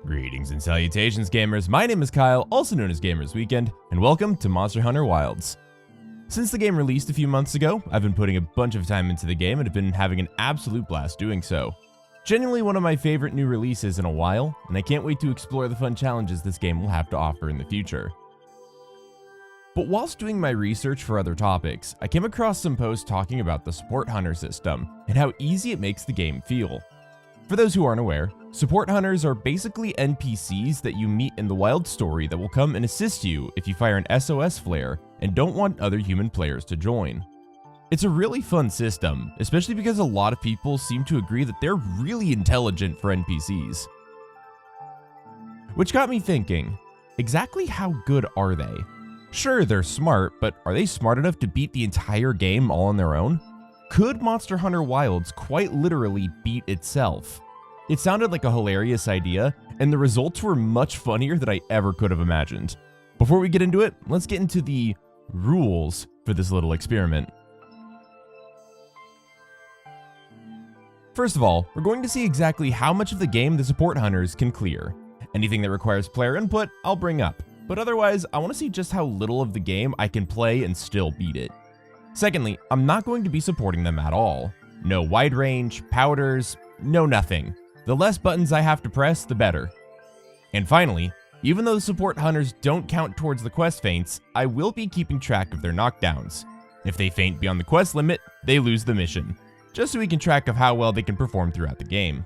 Greetings and salutations, gamers. My name is Kyle, also known as GamersWeekend, and welcome to Monster Hunter Wilds. Since the game released a few months ago, I've been putting a bunch of time into the game and have been having an absolute blast doing so. Genuinely one of my favorite new releases in a while, and I can't wait to explore the fun challenges this game will have to offer in the future. But whilst doing my research for other topics, I came across some posts talking about the support hunter system and how easy it makes the game feel. For those who aren't aware, support hunters are basically NPCs that you meet in the wild story that will come and assist you if you fire an SOS flare and don't want other human players to join. It's a really fun system, especially because a lot of people seem to agree that they're really intelligent for NPCs. Which got me thinking, exactly how good are they? Sure, they're smart, but are they smart enough to beat the entire game all on their own? Could Monster Hunter Wilds quite literally beat itself? It sounded like a hilarious idea, and the results were much funnier than I ever could have imagined. Before we get into it, let's get into the rules for this little experiment. First of all, we're going to see exactly how much of the game the support hunters can clear. Anything that requires player input, I'll bring up, but otherwise, I want to see just how little of the game I can play and still beat it. Secondly, I'm not going to be supporting them at all. No wide range, powders, no nothing. The less buttons I have to press, the better. And finally, even though the support hunters don't count towards the quest feints, I will be keeping track of their knockdowns. If they feint beyond the quest limit, they lose the mission, just so we can track of how well they can perform throughout the game.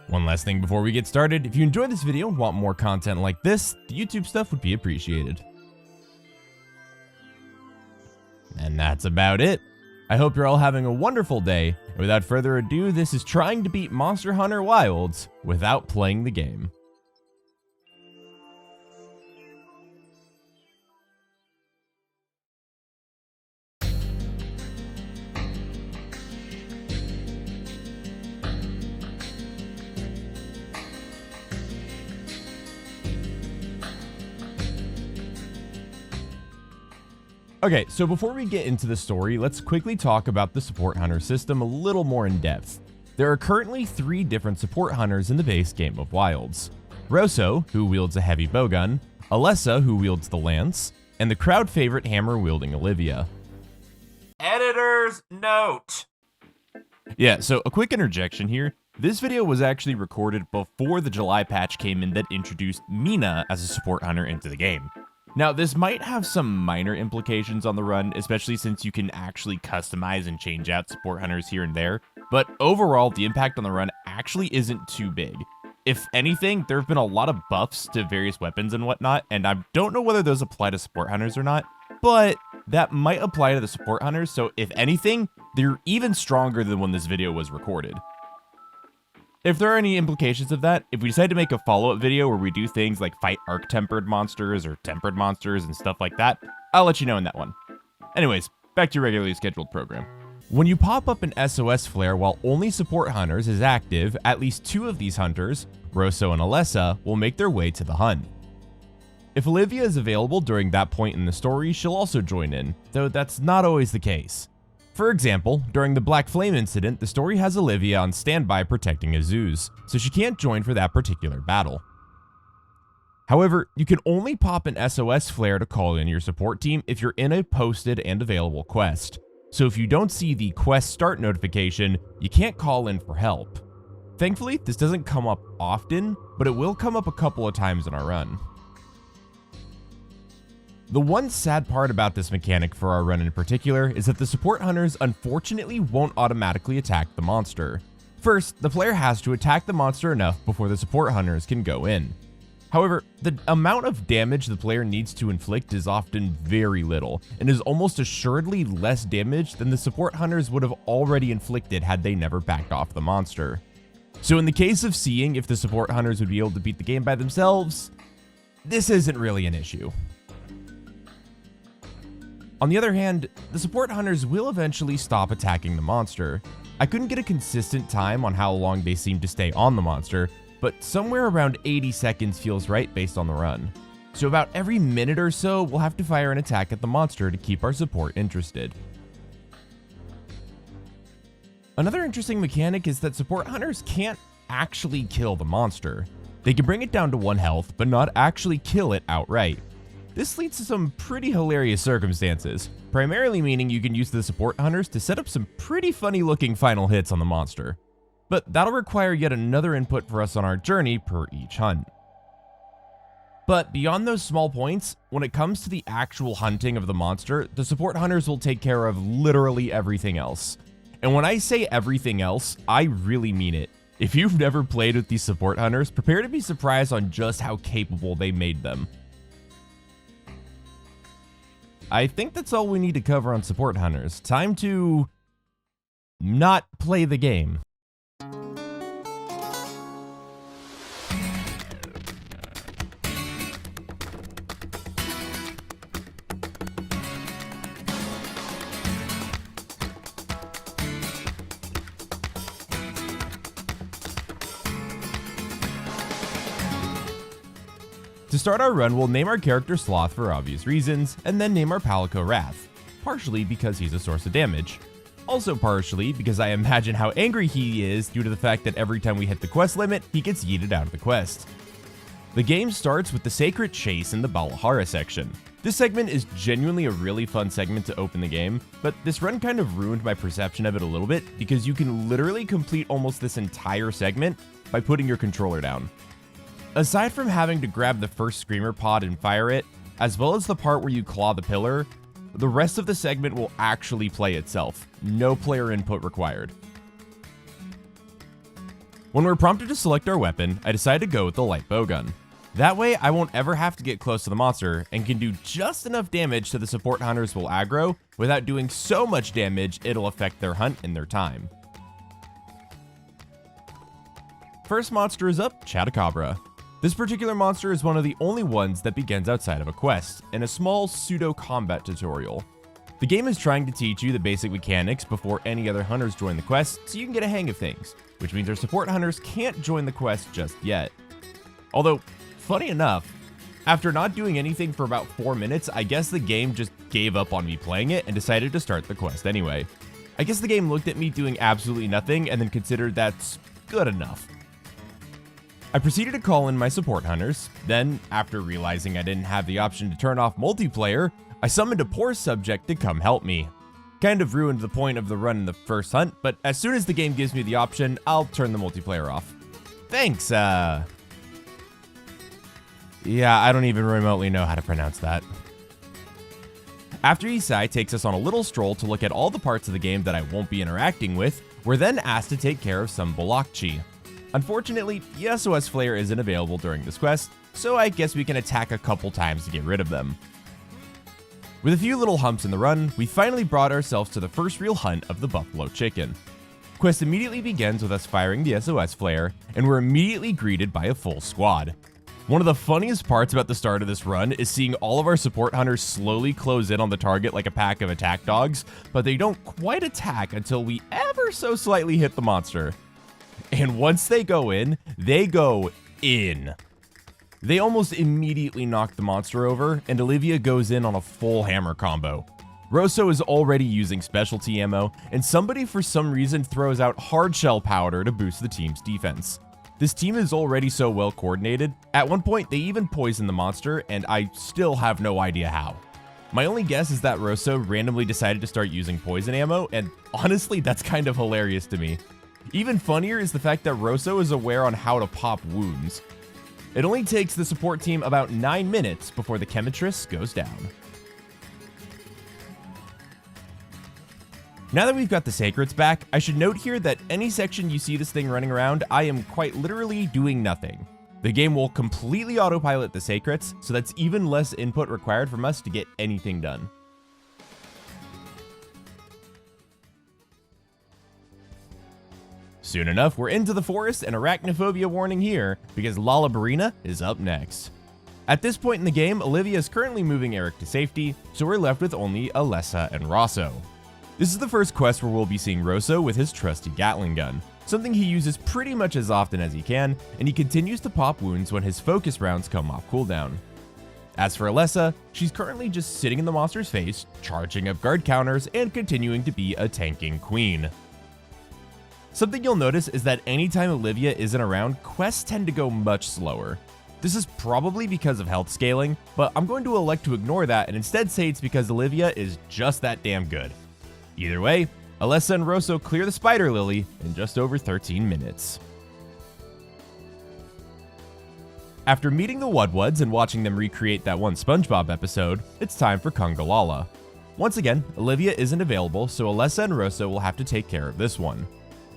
One last thing before we get started, if you enjoyed this video and want more content like this, the YouTube stuff would be appreciated. And that's about it. I hope you're all having a wonderful day, and without further ado, this is trying to beat Monster Hunter Wilds without playing the game. Okay, so before we get into the story, let's quickly talk about the support hunter system a little more in depth. There are currently 3 different support hunters in the base game of Wilds. Rosso, who wields a heavy bowgun, Alessa, who wields the lance, and the crowd favorite hammer-wielding Olivia. Editor's note! Yeah, so a quick interjection here. This video was actually recorded before the July patch came in that introduced Mina as a support hunter into the game. Now, this might have some minor implications on the run, especially since you can actually customize and change out support hunters here and there, but overall, the impact on the run actually isn't too big. If anything, there have been a lot of buffs to various weapons and whatnot, and I don't know whether those apply to support hunters or not, but that might apply to the support hunters, so if anything, they're even stronger than when this video was recorded. If there are any implications of that, if we decide to make a follow-up video where we do things like fight arc-tempered monsters or tempered monsters and stuff like that, I'll let you know in that one. Anyways, back to your regularly scheduled program. When you pop up an SOS flare while only support hunters is active, at least 2 of these hunters, Rosso and Alessa, will make their way to the hunt. If Olivia is available during that point in the story, she'll also join in, though that's not always the case. For example, during the Black Flame incident, the story has Olivia on standby protecting Azuz, so she can't join for that particular battle. However, you can only pop an SOS flare to call in your support team if you're in a posted and available quest. So if you don't see the quest start notification, you can't call in for help. Thankfully, this doesn't come up often, but it will come up a couple of times in our run. The one sad part about this mechanic for our run in particular is that the support hunters unfortunately won't automatically attack the monster. First, the player has to attack the monster enough before the support hunters can go in. However, the amount of damage the player needs to inflict is often very little, and is almost assuredly less damage than the support hunters would have already inflicted had they never backed off the monster. So in the case of seeing if the support hunters would be able to beat the game by themselves, this isn't really an issue. On the other hand, the support hunters will eventually stop attacking the monster. I couldn't get a consistent time on how long they seem to stay on the monster, but somewhere around 80 seconds feels right based on the run. So about every minute or so, we'll have to fire an attack at the monster to keep our support interested. Another interesting mechanic is that support hunters can't actually kill the monster. They can bring it down to 1 health, but not actually kill it outright. This leads to some pretty hilarious circumstances, primarily meaning you can use the support hunters to set up some pretty funny looking final hits on the monster. But that'll require yet another input for us on our journey per each hunt. But beyond those small points, when it comes to the actual hunting of the monster, the support hunters will take care of literally everything else. And when I say everything else, I really mean it. If you've never played with these support hunters, prepare to be surprised on just how capable they made them. I think that's all we need to cover on support hunters. Time to not play the game. To start our run, we'll name our character Sloth for obvious reasons, and then name our Palico Wrath, partially because he's a source of damage. Also partially because I imagine how angry he is due to the fact that every time we hit the quest limit, he gets yeeted out of the quest. The game starts with the Sacred Chase in the Balahara section. This segment is genuinely a really fun segment to open the game, but this run kind of ruined my perception of it a little bit because you can literally complete almost this entire segment by putting your controller down. Aside from having to grab the first Screamer pod and fire it, as well as the part where you claw the pillar, the rest of the segment will actually play itself. No player input required. When we're prompted to select our weapon, I decide to go with the light bowgun. That way, I won't ever have to get close to the monster and can do just enough damage so the support hunters will aggro without doing so much damage it'll affect their hunt and their time. First monster is up, Chatacabra. This particular monster is one of the only ones that begins outside of a quest, in a small pseudo-combat tutorial. The game is trying to teach you the basic mechanics before any other hunters join the quest so you can get a hang of things, which means our support hunters can't join the quest just yet. Although, funny enough, after not doing anything for about 4 minutes, I guess the game just gave up on me playing it and decided to start the quest anyway. I guess the game looked at me doing absolutely nothing and then considered that's good enough. I proceeded to call in my support hunters, then, after realizing I didn't have the option to turn off multiplayer, I summoned a poor subject to come help me. Kind of ruined the point of the run in the first hunt, but as soon as the game gives me the option, I'll turn the multiplayer off. Thanks, yeah, I don't even remotely know how to pronounce that. After Isai takes us on a little stroll to look at all the parts of the game that I won't be interacting with, we're then asked to take care of some Bolokchi. Unfortunately, the SOS Flare isn't available during this quest, so I guess we can attack a couple times to get rid of them. With a few little humps in the run, we finally brought ourselves to the first real hunt of the Buffalo Chicken. Quest immediately begins with us firing the SOS Flare, and we're immediately greeted by a full squad. One of the funniest parts about the start of this run is seeing all of our support hunters slowly close in on the target like a pack of attack dogs, but they don't quite attack until we ever so slightly hit the monster. And once they go in, they go in. They almost immediately knock the monster over, and Olivia goes in on a full hammer combo. Rosso is already using specialty ammo, and somebody for some reason throws out hard shell powder to boost the team's defense. This team is already so well coordinated, at one point they even poison the monster, and I still have no idea how. My only guess is that Rosso randomly decided to start using poison ammo, and honestly that's kind of hilarious to me. Even funnier is the fact that Rosso is aware on how to pop wounds. It only takes the support team about 9 minutes before the Chemitress goes down. Now that we've got the Sacrets back, I should note here that any section you see this thing running around, I am quite literally doing nothing. The game will completely autopilot the Sacrets, so that's even less input required from us to get anything done. Soon enough, we're into the forest, and arachnophobia warning here, because Lalabarina is up next. At this point in the game, Olivia is currently moving Eric to safety, so we're left with only Alessa and Rosso. This is the first quest where we'll be seeing Rosso with his trusty Gatling gun, something he uses pretty much as often as he can, and he continues to pop wounds when his focus rounds come off cooldown. As for Alessa, she's currently just sitting in the monster's face, charging up guard counters, and continuing to be a tanking queen. Something you'll notice is that anytime Olivia isn't around, quests tend to go much slower. This is probably because of health scaling, but I'm going to elect to ignore that and instead say it's because Olivia is just that damn good. Either way, Alessa and Rosso clear the Spider Lily in just over 13 minutes. After meeting the Wudwuds and watching them recreate that one SpongeBob episode, it's time for Kungalala. Once again, Olivia isn't available, so Alessa and Rosso will have to take care of this one.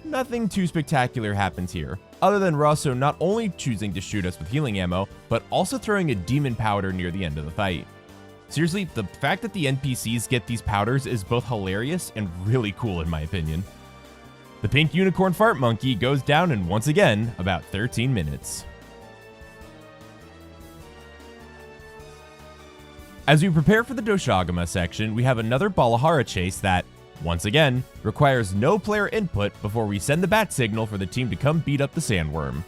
Nothing too spectacular happens here, other than Rosso not only choosing to shoot us with healing ammo, but also throwing a demon powder near the end of the fight. Seriously, the fact that the NPCs get these powders is both hilarious and really cool in my opinion. The pink unicorn fart monkey goes down in once again about 13 minutes. As we prepare for the Doshagama section, we have another Balahara chase that, once again, requires no player input before we send the bat signal for the team to come beat up the sandworm.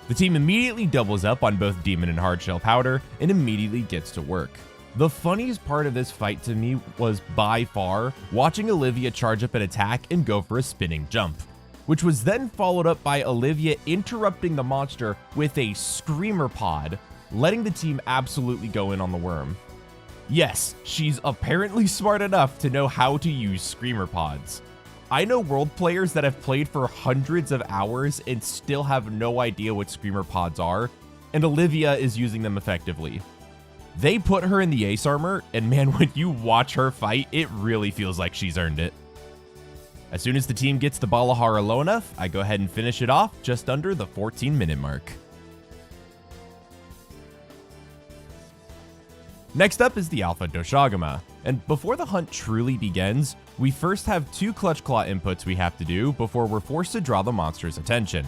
The team immediately doubles up on both demon and hardshell powder and immediately gets to work. The funniest part of this fight to me was by far watching Olivia charge up an attack and go for a spinning jump, which was then followed up by Olivia interrupting the monster with a screamer pod, letting the team absolutely go in on the worm. Yes, she's apparently smart enough to know how to use screamer pods. I know world players that have played for hundreds of hours and still have no idea what screamer pods are, and Olivia is using them effectively. They put her in the ace armor, and man, when you watch her fight, it really feels like she's earned it. As soon as the team gets the Balahara low enough, I go ahead and finish it off just under the 14-minute mark. Next up is the Alpha Doshagama, and before the hunt truly begins, we first have 2 Clutch Claw inputs we have to do before we're forced to draw the monster's attention.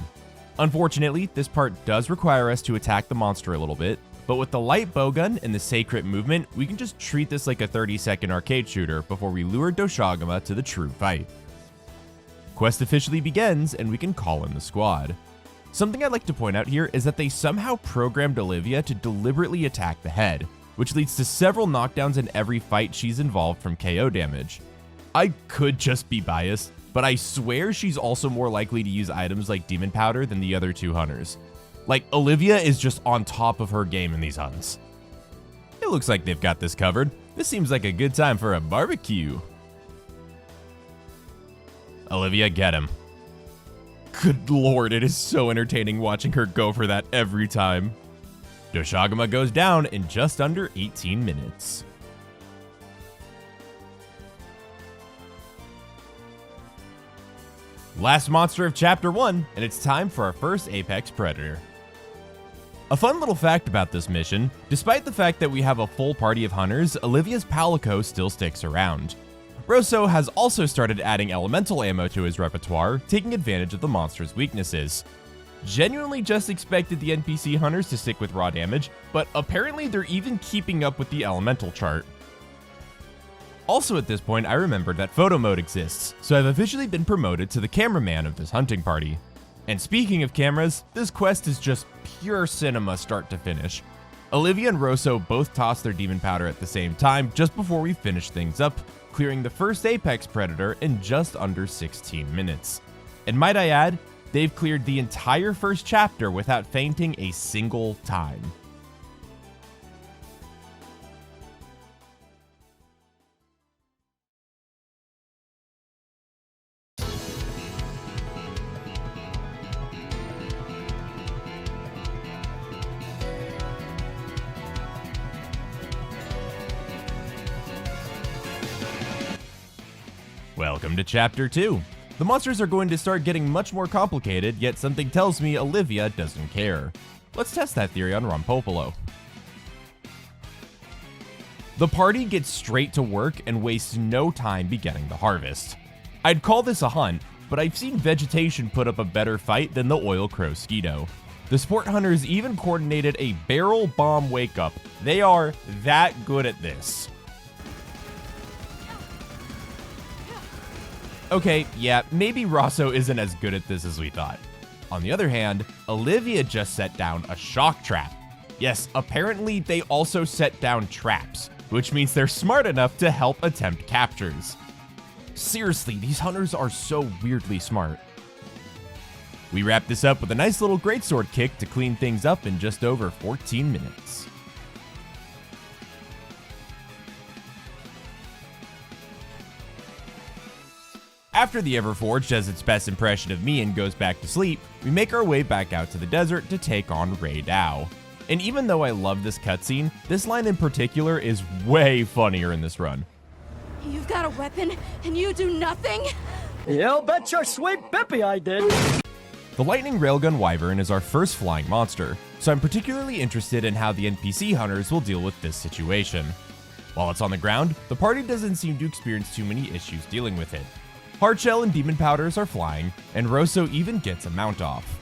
Unfortunately, this part does require us to attack the monster a little bit, but with the light bowgun and the Sacred movement, we can just treat this like a 30-second arcade shooter before we lure Doshagama to the true fight. Quest officially begins, and we can call in the squad. Something I'd like to point out here is that they somehow programmed Olivia to deliberately attack the head, which leads to several knockdowns in every fight she's involved from KO damage. I could just be biased, but I swear she's also more likely to use items like Demon Powder than the other 2 hunters. Like, Olivia is just on top of her game in these hunts. It looks like they've got this covered. This seems like a good time for a barbecue. Olivia, get him. Good lord, it is so entertaining watching her go for that every time. Doshagama goes down in just under 18 minutes. Last monster of Chapter 1, and it's time for our first Apex Predator. A fun little fact about this mission, despite the fact that we have a full party of hunters, Olivia's Palico still sticks around. Rosso has also started adding elemental ammo to his repertoire, taking advantage of the monster's weaknesses. Genuinely just expected the NPC hunters to stick with raw damage, but apparently they're even keeping up with the elemental chart. Also at this point, I remembered that photo mode exists, so I've officially been promoted to the cameraman of this hunting party. And speaking of cameras, this quest is just pure cinema start to finish. Olivia and Rosso both toss their demon powder at the same time just before we finish things up, clearing the first Apex Predator in just under 16 minutes. And might I add, they've cleared the entire first chapter without fainting a single time. Welcome to Chapter 2. The monsters are going to start getting much more complicated, yet something tells me Olivia doesn't care. Let's test that theory on Rompopolo. The party gets straight to work and wastes no time beginning the harvest. I'd call this a hunt, but I've seen vegetation put up a better fight than the Oil Crow Skeeto. The sport hunters even coordinated a barrel bomb wake up. They are that good at this. Okay, yeah, maybe Rosso isn't as good at this as we thought. On the other hand, Olivia just set down a shock trap. Yes, apparently they also set down traps, which means they're smart enough to help attempt captures. Seriously, these hunters are so weirdly smart. We wrap this up with a nice little greatsword kick to clean things up in just over 14 minutes. After the Everforged does its best impression of me and goes back to sleep, we make our way back out to the desert to take on Rei Dao. And even though I love this cutscene, this line in particular is way funnier in this run. You've got a weapon and you do nothing? You bet your sweet bippy I did. The Lightning Railgun Wyvern is our first flying monster, so I'm particularly interested in how the NPC hunters will deal with this situation. While it's on the ground, the party doesn't seem to experience too many issues dealing with it. Hardshell and Demon Powders are flying, and Rosso even gets a mount off.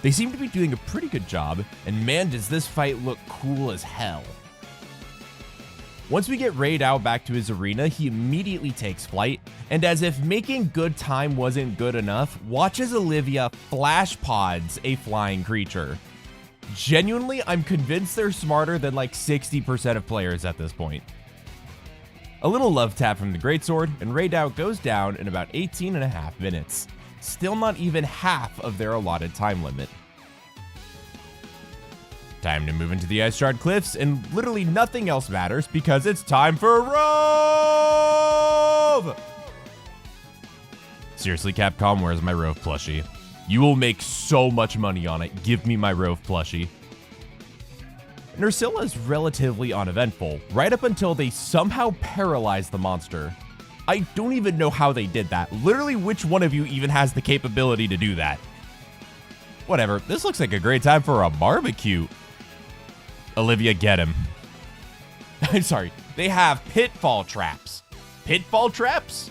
They seem to be doing a pretty good job, and man does this fight look cool as hell. Once we get Rei Dao back to his arena, he immediately takes flight, and as if making good time wasn't good enough, watches Olivia flash pods a flying creature. Genuinely, I'm convinced they're smarter than like 60% of players at this point. A little love tap from the greatsword, and Rei Dao goes down in about 18.5 minutes. Still not even half of their allotted time limit. Time to move into the Ice Shard Cliffs, and literally nothing else matters because it's time for Rove! Seriously, Capcom, where's my Rove plushie? You will make so much money on it. Give me my Rove plushie. Nursilla is relatively uneventful, right up until they somehow paralyze the monster. I don't even know how they did that. Literally, which one of you even has the capability to do that? Whatever, this looks like a great time for a barbecue. Olivia, get him. I'm sorry, they have pitfall traps. Pitfall traps?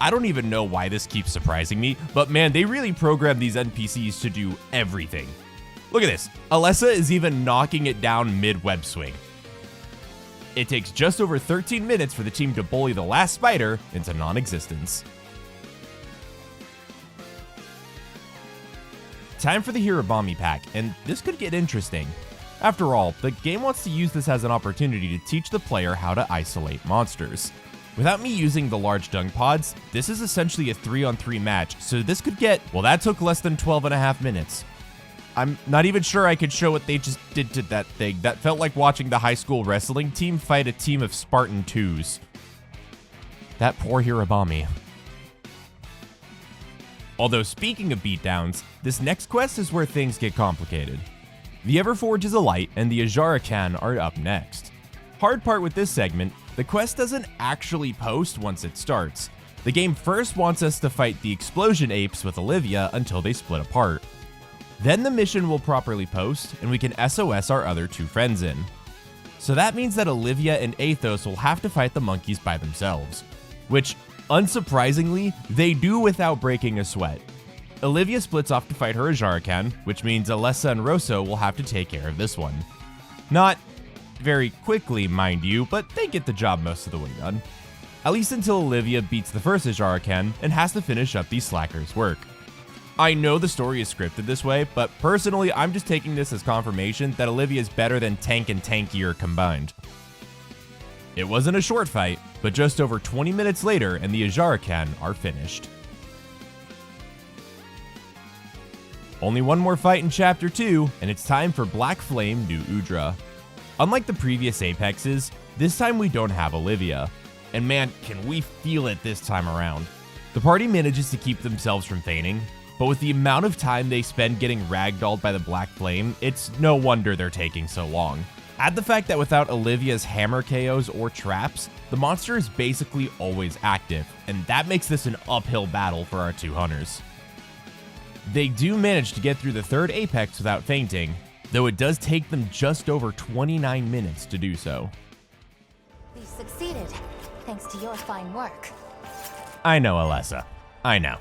I don't even know why this keeps surprising me, but man, they really program these NPCs to do everything. Look at this. Alessa is even knocking it down mid-web swing. It takes just over 13 minutes for the team to bully the last spider into non-existence. Time for the Hirobami pack, and this could get interesting. After all, the game wants to use this as an opportunity to teach the player how to isolate monsters. Without me using the large dung pods, this is essentially a 3-on-3 match, so this could get, well, that took less than 12.5 minutes. I'm not even sure I could show what they just did to that thing. That felt like watching the high school wrestling team fight a team of Spartan 2s. That poor Hirobami. Although speaking of beatdowns, this next quest is where things get complicated. The Everforge is a light, and the Ajarakan are up next. Hard part with this segment, the quest doesn't actually post once it starts. The game first wants us to fight the Explosion Apes with Olivia until they split apart. Then the mission will properly post, and we can SOS our other two friends in. So that means that Olivia and Athos will have to fight the monkeys by themselves, which, unsurprisingly, they do without breaking a sweat. Olivia splits off to fight her Ajarakan, which means Alessa and Rosso will have to take care of this one. Not very quickly, mind you, but they get the job most of the way done. At least until Olivia beats the first Ajarakan and has to finish up these slackers' work. I know the story is scripted this way, but personally, I'm just taking this as confirmation that Olivia is better than Tank and Tankier combined. It wasn't a short fight, but just over 20 minutes later and the Ajarakan are finished. Only one more fight in Chapter 2, and it's time for Black Flame New Udra. Unlike the previous Apexes, this time we don't have Olivia. And man, can we feel it this time around. The party manages to keep themselves from fainting, but with the amount of time they spend getting ragdolled by the Black Flame, it's no wonder they're taking so long. Add the fact that without Olivia's hammer KOs or traps, the monster is basically always active, and that makes this an uphill battle for our two hunters. They do manage to get through the third Apex without fainting, though it does take them just over 29 minutes to do so. We succeeded, thanks to your fine work. I know, Alessa. I know.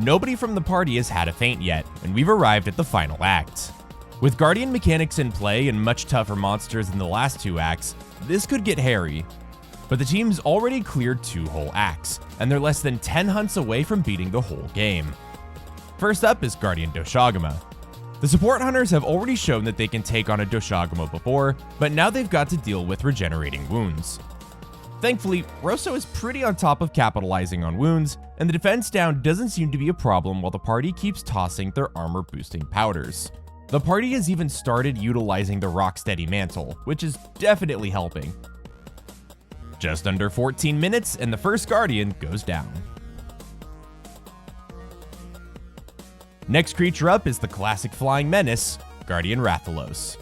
Nobody from the party has had a faint yet, and we've arrived at the final act. With Guardian mechanics in play and much tougher monsters than the last two acts, this could get hairy. but the team's already cleared 2 whole acts, and they're less than 10 hunts away from beating the whole game. First up is Guardian Doshaguma. The support hunters have already shown that they can take on a Doshaguma before, but now they've got to deal with regenerating wounds. Thankfully, Rosso is pretty on top of capitalizing on wounds, and the defense down doesn't seem to be a problem while the party keeps tossing their armor boosting powders. The party has even started utilizing the Rocksteady Mantle, which is definitely helping. Just under 14 minutes and the first Guardian goes down. Next creature up is the classic flying menace, Guardian Rathalos.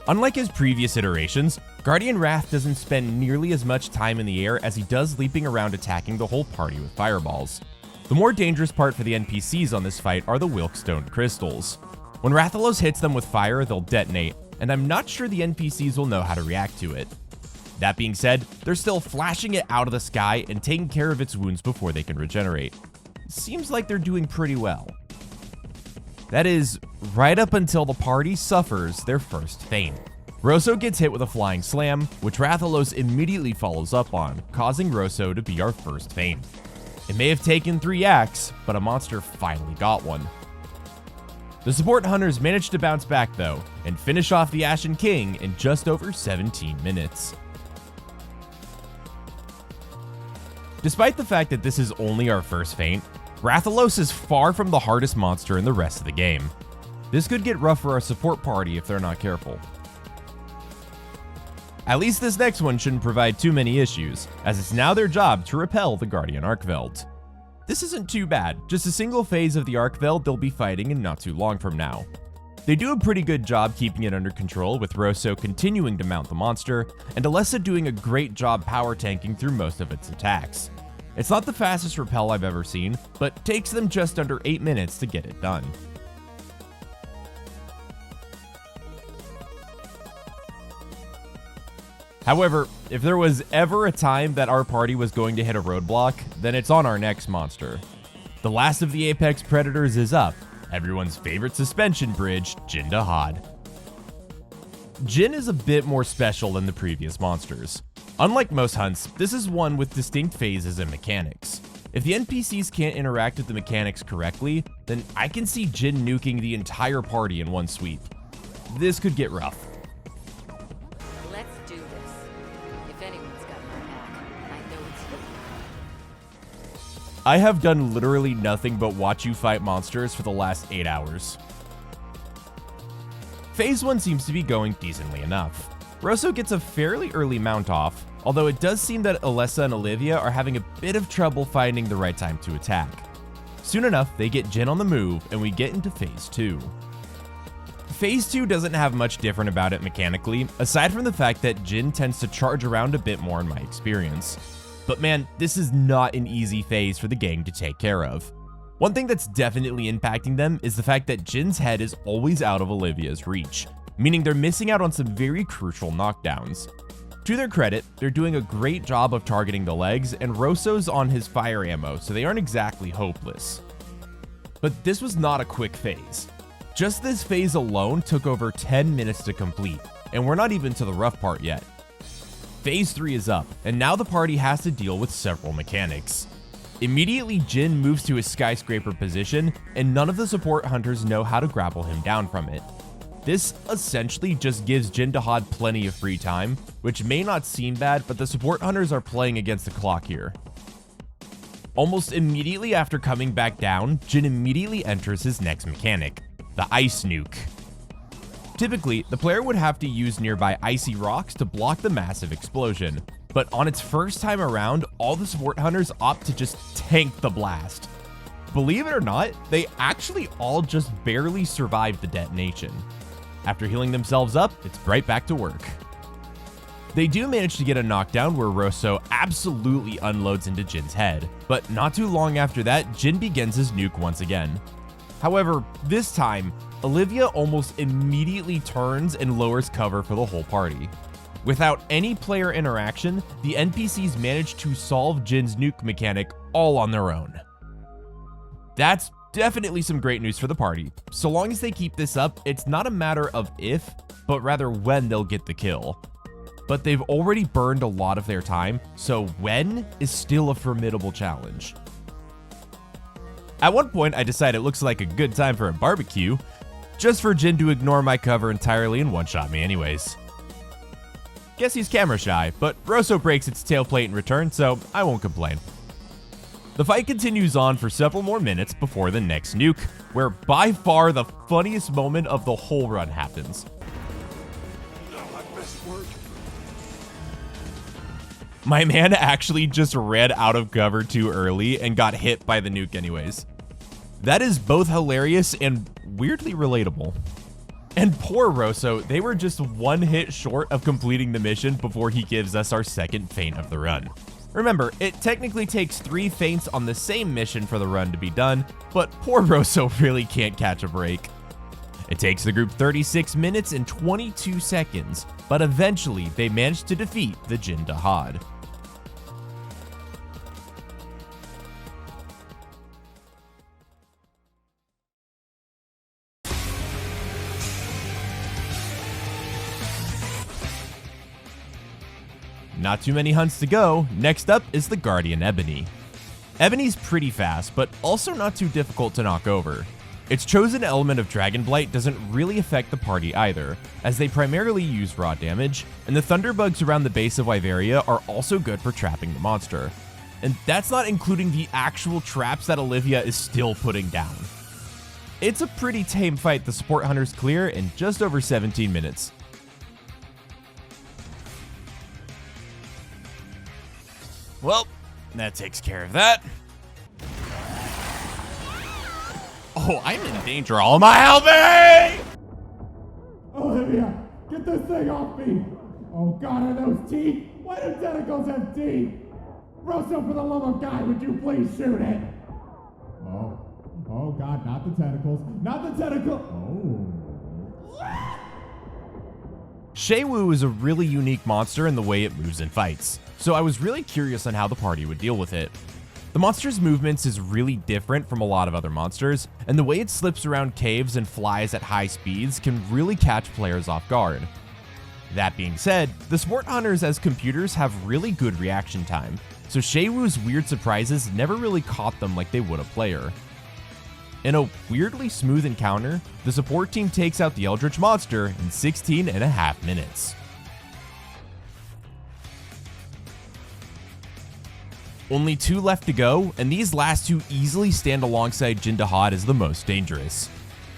Unlike his previous iterations, Guardian Wrath doesn't spend nearly as much time in the air as he does leaping around attacking the whole party with fireballs. The more dangerous part for the NPCs on this fight are the Wilkstone crystals. When Rathalos hits them with fire, they'll detonate, and I'm not sure the NPCs will know how to react to it. That being said, they're still flashing it out of the sky and taking care of its wounds before they can regenerate. Seems like they're doing pretty well. That is, right up until the party suffers their first feint. Rosso gets hit with a flying slam, which Rathalos immediately follows up on, causing Rosso to be our first feint. It may have taken 3 acts, but a monster finally got one. The support hunters managed to bounce back though, and finish off the Ashen King in just over 17 minutes. Despite the fact that this is only our first feint, Rathalos is far from the hardest monster in the rest of the game. This could get rough for our support party if they're not careful. At least this next one shouldn't provide too many issues, as it's now their job to repel the Guardian Archveld. This isn't too bad, just a single phase of the Archveld they'll be fighting in not too long from now. They do a pretty good job keeping it under control, with Rosso continuing to mount the monster, and Alessa doing a great job power tanking through most of its attacks. It's not the fastest repel I've ever seen, but takes them just under 8 minutes to get it done. However, if there was ever a time that our party was going to hit a roadblock, then it's on our next monster. The last of the Apex Predators is up, everyone's favorite suspension bridge, Jin Dahad. Jin is a bit more special than the previous monsters. Unlike most hunts, this is one with distinct phases and mechanics. If the NPCs can't interact with the mechanics correctly, then I can see Jin nuking the entire party in one sweep. This could get rough. Let's do this. If anyone's got my back, I know it's you. I have done literally nothing but watch you fight monsters for the last 8 hours. Phase 1 seems to be going decently enough. Rosso gets a fairly early mount off, although it does seem that Alessa and Olivia are having a bit of trouble finding the right time to attack. Soon enough, they get Jin on the move, and we get into Phase 2. Phase 2 doesn't have much different about it mechanically, aside from the fact that Jin tends to charge around a bit more in my experience. But man, this is not an easy phase for the gang to take care of. One thing that's definitely impacting them is the fact that Jin's head is always out of Olivia's reach, meaning they're missing out on some very crucial knockdowns. To their credit, they're doing a great job of targeting the legs, and Rosso's on his fire ammo, so they aren't exactly hopeless. But this was not a quick phase. Just this phase alone took over 10 minutes to complete, and we're not even to the rough part yet. Phase 3 is up, and now the party has to deal with several mechanics. Immediately, Jin moves to his skyscraper position, and none of the support hunters know how to grapple him down from it. This essentially just gives Jin Dahad plenty of free time, which may not seem bad, but the support hunters are playing against the clock here. Almost immediately after coming back down, Jin immediately enters his next mechanic, the Ice Nuke. Typically, the player would have to use nearby icy rocks to block the massive explosion, but on its first time around, all the support hunters opt to just tank the blast. Believe it or not, they actually all just barely survived the detonation. After healing themselves up, it's right back to work. They do manage to get a knockdown where Rosso absolutely unloads into Jin's head, but not too long after that, Jin begins his nuke once again. However, this time, Olivia almost immediately turns and lowers cover for the whole party. Without any player interaction, the NPCs manage to solve Jin's nuke mechanic all on their own. That's definitely some great news for the party. So long as they keep this up, it's not a matter of if, but rather when they'll get the kill. but they've already burned a lot of their time, so when is still a formidable challenge. At one point, I decided it looks like a good time for a barbecue, just for Jin to ignore my cover entirely and one-shot me anyways. Guess he's camera shy, but Rosso breaks its tailplate in return, so I won't complain. The fight continues on for several more minutes before the next nuke, where by far the funniest moment of the whole run happens. My man actually just ran out of cover too early and got hit by the nuke anyways. That is both hilarious and weirdly relatable. And poor Rosso, they were just one hit short of completing the mission before he gives us our second feint of the run. Remember, it technically takes 3 feints on the same mission for the run to be done, but poor Rosso really can't catch a break. It takes the group 36 minutes and 22 seconds, but eventually they manage to defeat the Jin Dahad. Not too many hunts to go. Next up is the Guardian Ebony. Ebony's pretty fast, but also not too difficult to knock over. Its chosen element of Dragon Blight doesn't really affect the party either, as they primarily use raw damage, and the thunderbugs around the base of Wyveria are also good for trapping the monster. And that's not including the actual traps that Olivia is still putting down. It's a pretty tame fight the support hunters clear in just over 17 minutes. Well, that takes care of that. Oh, I'm in danger. All my help me! Olivia, get this thing off me! Oh God, are those teeth? Why do tentacles have teeth? Rosso, for the love of God, would you please shoot it? Oh God, not the tentacles. Not the tentacle. Oh. Shaywu is a really unique monster in the way it moves and fights, so I was really curious on how the party would deal with it. The monster's movements is really different from a lot of other monsters, and the way it slips around caves and flies at high speeds can really catch players off guard. That being said, the support hunters as computers have really good reaction time, so Shaywu's weird surprises never really caught them like they would a player. In a weirdly smooth encounter, the support team takes out the Eldritch monster in 16.5 minutes. Only 2 left to go, and these last 2 easily stand alongside Jin Dahad as the most dangerous.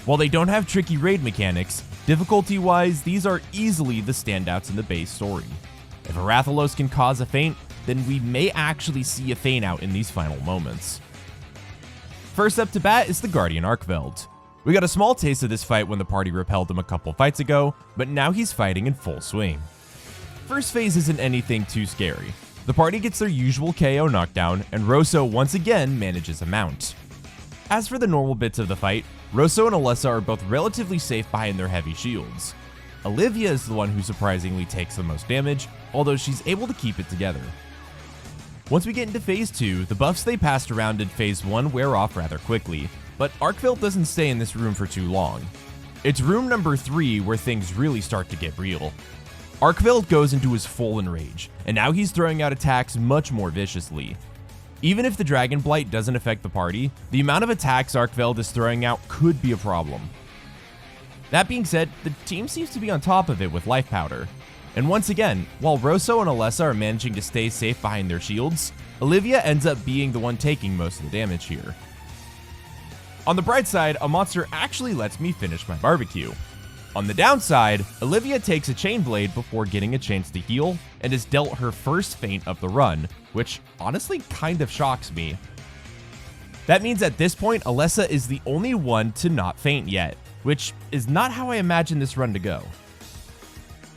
While they don't have tricky raid mechanics, difficulty-wise, these are easily the standouts in the base story. If Arathalos can cause a feint, then we may actually see a feint out in these final moments. First up to bat is the Guardian Arkveld. We got a small taste of this fight when the party repelled him a couple fights ago, but now he's fighting in full swing. First phase isn't anything too scary. The party gets their usual KO knockdown, and Rosso once again manages a mount. As for the normal bits of the fight, Rosso and Alessa are both relatively safe behind their heavy shields. Olivia is the one who surprisingly takes the most damage, although she's able to keep it together. Once we get into phase 2, the buffs they passed around in phase 1 wear off rather quickly, but Arkveld doesn't stay in this room for too long. It's room number 3 where things really start to get real. Arkveld goes into his full enrage, and now he's throwing out attacks much more viciously. Even if the Dragon Blight doesn't affect the party, the amount of attacks Arkveld is throwing out could be a problem. That being said, the team seems to be on top of it with life powder. And once again, while Rosso and Alessa are managing to stay safe behind their shields, Olivia ends up being the one taking most of the damage here. On the bright side, a monster actually lets me finish my barbecue. On the downside, Olivia takes a chain blade before getting a chance to heal, and is dealt her first feint of the run, which honestly kind of shocks me. That means at this point, Alessa is the only one to not feint yet, which is not how I imagined this run to go.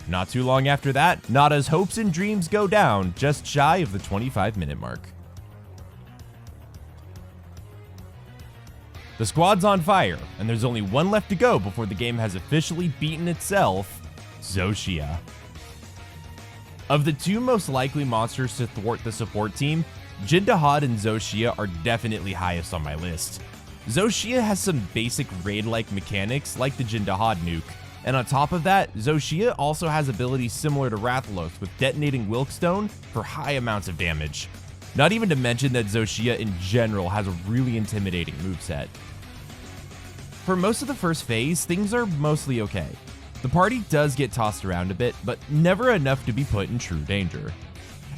Not too long after that, Nada's hopes and dreams go down just shy of the 25-minute mark. The squad's on fire, and there's only one left to go before the game has officially beaten itself, Zoshia. Of the 2 most likely monsters to thwart the support team, Jin Dahad and Zoshia are definitely highest on my list. Zoshia has some basic raid-like mechanics like the Jin Dahad nuke, And on top of that, Zoshia also has abilities similar to Rathalos with detonating Wilkstone for high amounts of damage. Not even to mention that Zoshia in general has a really intimidating moveset. For most of the first phase, things are mostly okay. The party does get tossed around a bit, but never enough to be put in true danger.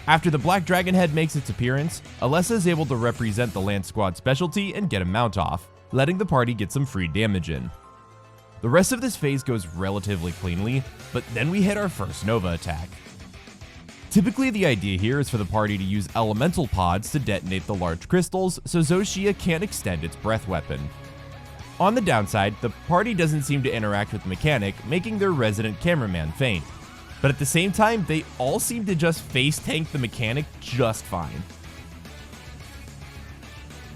After the Black Dragon Head makes its appearance, Alessa is able to represent the Lance Squad specialty and get a mount off, letting the party get some free damage in. The rest of this phase goes relatively cleanly, but then we hit our first Nova attack. Typically the idea here is for the party to use elemental pods to detonate the large crystals so Zoshia can't extend its breath weapon. On the downside, the party doesn't seem to interact with the mechanic, making their resident cameraman faint. But at the same time, they all seem to just face tank the mechanic just fine.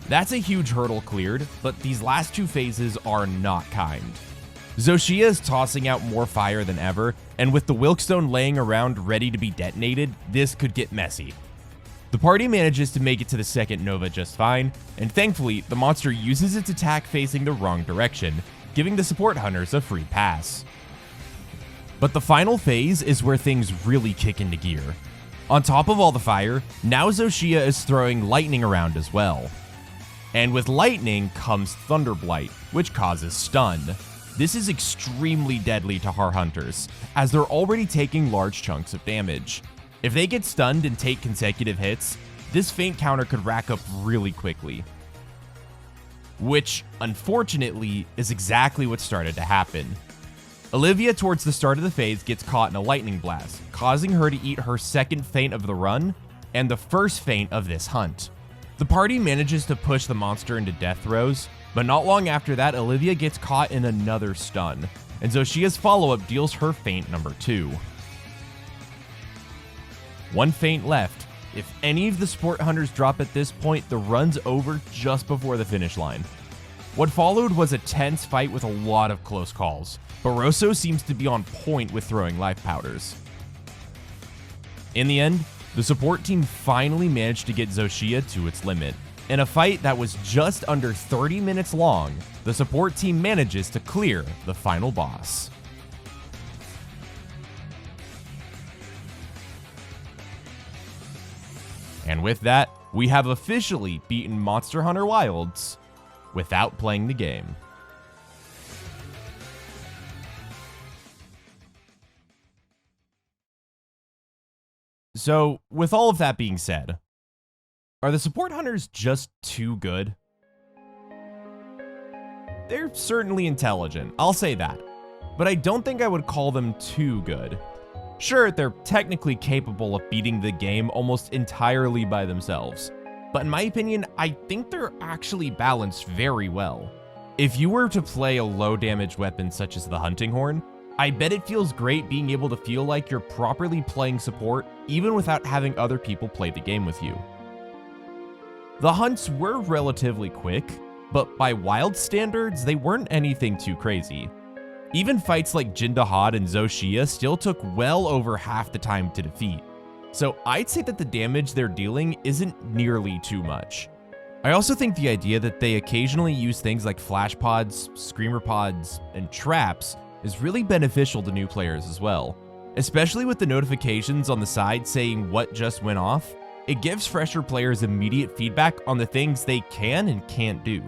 That's a huge hurdle cleared, but these last two phases are not kind. Zoshia is tossing out more fire than ever, and with the Wilkstone laying around ready to be detonated, this could get messy. The party manages to make it to the second Nova just fine, and thankfully, the monster uses its attack facing the wrong direction, giving the support hunters a free pass. But the final phase is where things really kick into gear. On top of all the fire, now Zoshia is throwing lightning around as well. And with lightning comes Thunderblight, which causes stun. This is extremely deadly to our hunters, as they're already taking large chunks of damage. If they get stunned and take consecutive hits, this feint counter could rack up really quickly. Which, unfortunately, is exactly what started to happen. Olivia, towards the start of the phase, gets caught in a lightning blast, causing her to eat her second feint of the run, and the first feint of this hunt. The party manages to push the monster into death throes, but not long after that, Olivia gets caught in another stun, and Zoshia's follow-up deals her feint number 2. One feint left. If any of the support hunters drop at this point, the run's over just before the finish line. What followed was a tense fight with a lot of close calls, but Rosso seems to be on point with throwing life powders. In the end, the support team finally managed to get Zoshia to its limit. In a fight that was just under 30 minutes long, the support team manages to clear the final boss. And with that, we have officially beaten Monster Hunter Wilds without playing the game. So, with all of that being said, are the support hunters just too good? They're certainly intelligent, I'll say that, but I don't think I would call them too good. Sure, they're technically capable of beating the game almost entirely by themselves, but in my opinion, I think they're actually balanced very well. If you were to play a low damage weapon such as the hunting horn, I bet it feels great being able to feel like you're properly playing support even without having other people play the game with you. The hunts were relatively quick, but by Wild standards, they weren't anything too crazy. Even fights like Jindahad and Zoshia still took well over half the time to defeat, so I'd say that the damage they're dealing isn't nearly too much. I also think the idea that they occasionally use things like flash pods, screamer pods, and traps is really beneficial to new players as well, especially with the notifications on the side saying what just went off. It gives fresher players immediate feedback on the things they can and can't do.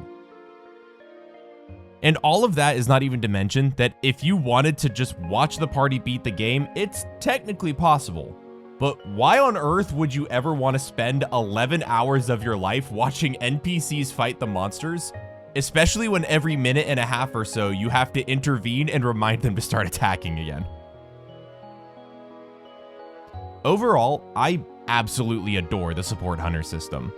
And all of that is not even to mention that if you wanted to just watch the party beat the game, it's technically possible. But why on earth would you ever want to spend 11 hours of your life watching NPCs fight the monsters? Especially when every minute and a half or so you have to intervene and remind them to start attacking again. Overall, I absolutely adore the support hunter system.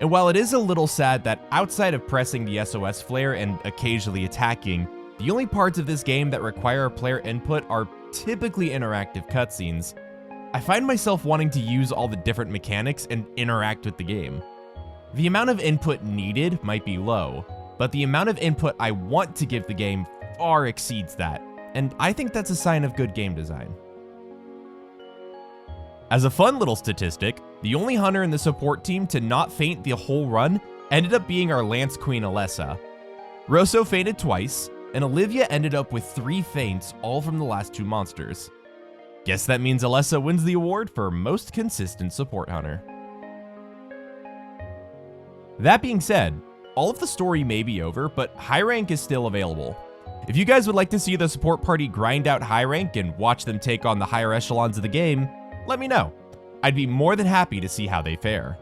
And while it is a little sad that outside of pressing the SOS flare and occasionally attacking, the only parts of this game that require player input are typically interactive cutscenes, I find myself wanting to use all the different mechanics and interact with the game. The amount of input needed might be low, but the amount of input I want to give the game far exceeds that, and I think that's a sign of good game design. As a fun little statistic, the only hunter in the support team to not feint the whole run ended up being our Lance Queen Alessa. Rosso feinted twice, and Olivia ended up with 3 faints, all from the last 2 monsters. Guess that means Alessa wins the award for most consistent support hunter. That being said, all of the story may be over, but high rank is still available. If you guys would like to see the support party grind out high rank and watch them take on the higher echelons of the game, let me know. I'd be more than happy to see how they fare.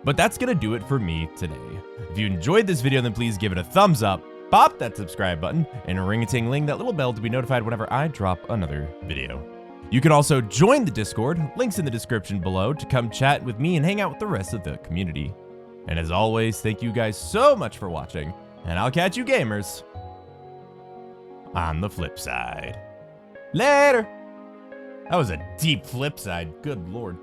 But that's gonna do it for me today. If you enjoyed this video, then please give it a thumbs up, pop that subscribe button, and ring-a-ting-ling that little bell to be notified whenever I drop another video. You can also join the Discord, links in the description below, to come chat with me and hang out with the rest of the community. And as always, thank you guys so much for watching, and I'll catch you gamers on the flip side. Later! That was a deep flip side, good lord.